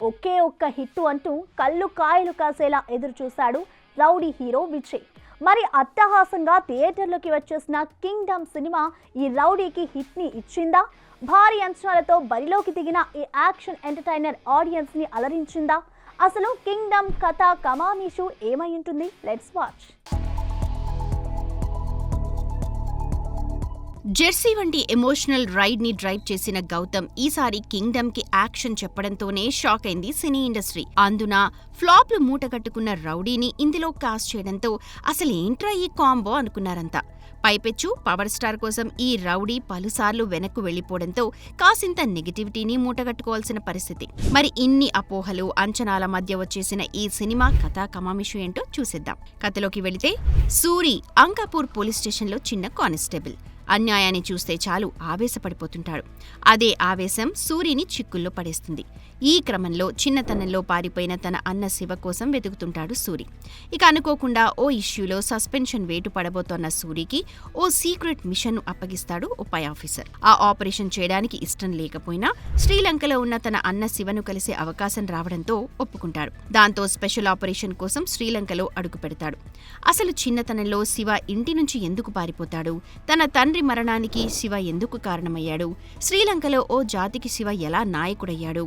ఒకే ఒక్క హిట్టు అంటూ కళ్ళు కాయలు కాసేలా ఎదురు చూశాడు రౌడీ హీరో విజయ్. మరి అట్టహాసంగా థియేటర్లోకి వచ్చేసిన కింగ్డమ్ సినిమా ఈ రౌడీకి హిట్ ని ఇచ్చిందా? భారీ అంచనాలతో బరిలోకి దిగిన ఈ యాక్షన్ ఎంటర్టైనర్ ఆడియన్స్ ని అలరించిందా? అసలు కింగ్డమ్ కథ కమామీషు ఏమై ఉంటుంది? Let's watch. జెర్సీ వంటి ఎమోషనల్ రైడ్ ని డ్రైవ్ చేసిన గౌతమ్ ఈసారి కింగ్డమ్ కి యాక్షన్ చెప్పడంతోనే షాక్ అయింది సినీ ఇండస్ట్రీ. అందున ఫ్లాప్లు మూటగట్టుకున్న రౌడీని ఇందులో కాస్ట్ చేయడంతో అసలేంట్రా ఈ కాంబో అనుకున్నారంతా. పైపెచ్చు పవర్ స్టార్ కోసం ఈ రౌడీ పలుసార్లు వెనక్కు వెళ్లిపోవడంతో కాసింత నెగటివిటీని మూటగట్టుకోవాల్సిన పరిస్థితి. మరి ఇన్ని అపోహలు అంచనాల మధ్య వచ్చేసిన ఈ సినిమా కథా కమామిషు ఏంటో చూసేద్దాం. కథలోకి వెళితే సూరి అంకాపూర్ పోలీస్ స్టేషన్లో చిన్న కానిస్టేబుల్. అన్యాయాన్ని చూస్తే చాలు ఆవేశపడిపోతుంటాడు. అదే ఆవేశం సూరిని చిక్కుల్లో పడేస్తుంది. ఈ క్రమంలో చిన్నతనంలో పారిపోయిన తన అన్న శివ కోసం వెతుకుతుంటాడు సూరి. ఇక అనుకోకుండా ఓ ఇష్యూలో సస్పెన్షన్ వేటు పడబోతోన్న సూరికి ఓ సీక్రెట్ మిషన్ ను అప్పగిస్తాడు ఓ పై ఆఫీసర్. ఆ ఆపరేషన్ చేయడానికి ఇష్టం లేకపోయినా శ్రీలంకలో ఉన్న తన అన్న శివను కలిసే అవకాశం రావడంతో ఒప్పుకుంటాడు. దాంతో స్పెషల్ ఆపరేషన్ కోసం శ్రీలంకలో అడుగు పెడతాడు. అసలు చిన్నతనంలో శివ ఇంటి నుంచి ఎందుకు పారిపోతాడు? తన తండ్రి మరణానికి శివ ఎందుకు కారణమయ్యాడు? శ్రీలంకలో ఓ జాతికి శివ ఎలా నాయకుడయ్యాడు?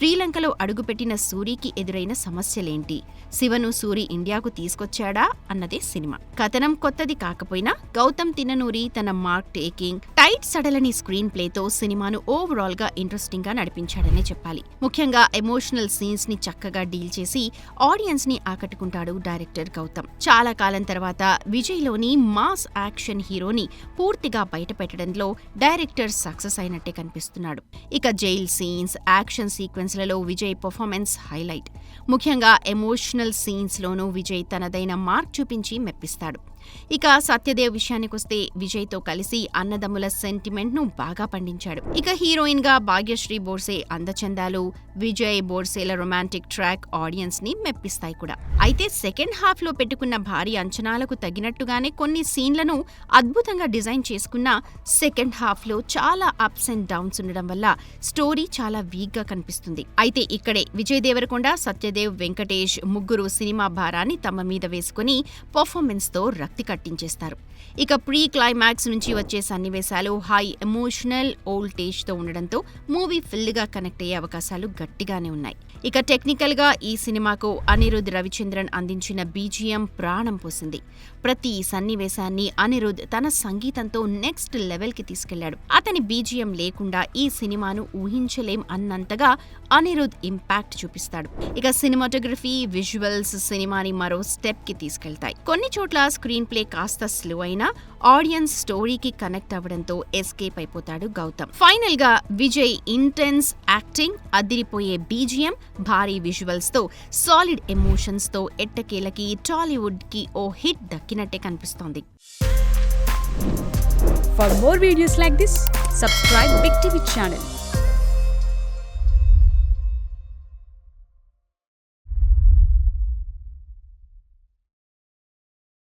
శ్రీలంకలో అడుగుపెట్టిన సూరికి ఎదురైన సమస్యలేంటి? శివను సూరి ఇండియాకు తీసుకొచ్చాడా అన్నదే సినిమా. కథనం కొత్తది కాకపోయినా గౌతమ్ తిన్ననూరి తన మార్క్ టేకింగ్, టైట్ సడలని స్క్రీన్ ప్లేతో సినిమాను ఓవరాల్ గా ఇంట్రెస్టింగ్ గా నడిపించాడనే చెప్పాలి. ముఖ్యంగా ఎమోషనల్ సీన్స్ ని చక్కగా డీల్ చేసి ఆడియన్స్ ని ఆకట్టుకుంటాడు డైరెక్టర్ గౌతమ్. చాలా కాలం తర్వాత విజయ్ లోని మాస్ యాక్షన్ హీరోని పూర్తిగా బయటపెట్టడంలో డైరెక్టర్ సక్సెస్ అయినట్టే కనిపిస్తున్నాడు. ఇక జైల్ సీన్స్, యాక్షన్ సీక్వెన్స్లలో విజయ్ పర్ఫార్మెన్స్ హైలైట్. ముఖ్యంగా ఎమోషనల్ సీన్స్ లోనూ విజయ్ తనదైన మార్క్ చూపించి మెప్పిస్తాడు. ఇక సత్యదేవ్ విషయానికొస్తే విజయ్తో కలిసి అన్నదమ్ముల సెంటిమెంట్ ను బాగా పండించాడు. ఇక హీరోయిన్ గా భాగ్యశ్రీ బోర్సే అందచందాలు, విజయ్ బోర్సేల రొమాంటిక్ ట్రాక్ ఆడియన్స్ ని మెప్పిస్తాయి కూడా. అయితే సెకండ్ హాఫ్ లో పెట్టుకున్న భారీ అంచనాలకు తగినట్టుగానే కొన్ని సీన్లను అద్భుతంగా డిజైన్ చేసుకున్న సెకండ్ హాఫ్ లో చాలా అప్స్ అండ్ డౌన్స్ ఉండడం వల్ల స్టోరీ చాలా వీక్ గా కనిపిస్తుంది. అయితే ఇక్కడే విజయ్ దేవరకొండ, సత్యదేవ్, వెంకటేష్ ముగ్గురు సినిమా భారాన్ని తమ మీద వేసుకుని పర్ఫార్మెన్స్ తో రక్తి కట్టించేస్తారు. ఇక ప్రీ క్లైమాక్స్ నుంచి వచ్చే సన్నివేశాలు హై ఎమోషనల్ ఓల్టేజ్ తో ఉండడంతో మూవీ ఫుల్ గా కనెక్ట్ అయ్యే అవకాశాలు గట్టిగానే ఉన్నాయి. ఇక టెక్నికల్ గా ఈ సినిమాకు అనిరుద్ రవిచంద్రన్ అందించిన బీజిఎం ప్రాణం పోసింది. ప్రతి సన్నివేశాన్ని అనిరుద్ తన సంగీతంతో నెక్స్ట్ లెవెల్ కి తీసుకెళ్లాడు. అతని బీజిఎం లేకుండా ఈ సినిమాను ఊహించలేం అన్నంతగా అనిరుద్ ఇంపాక్ట్ చూపిస్తాడు. ఇక సినిమాటోగ్రఫీ, విజువల్స్ సినిమాని మరో స్టెప్ కి తీసుకెళ్తాయి. కొన్ని చోట్ల స్క్రీన్ ప్లే కాస్త స్లో అయినా ఆడియన్స్ స్టోరీకి కనెక్ట్ అవ్వడంతో ఎస్కేప్ అయిపోతాడు గౌతమ్. ఫైనల్ గా విజయ్ ఇంటెన్స్ యాక్టింగ్, అదిరిపోయే బీజిఎం, భారీ విజువల్స్ తో సాలిడ్ ఎమోషన్స్ తో ఎట్టకేలకి టాలీవుడ్ కి ఓ హిట్ దక్కినట్టే కనిపిస్తోంది. For more videos like this, subscribe Big TV channel.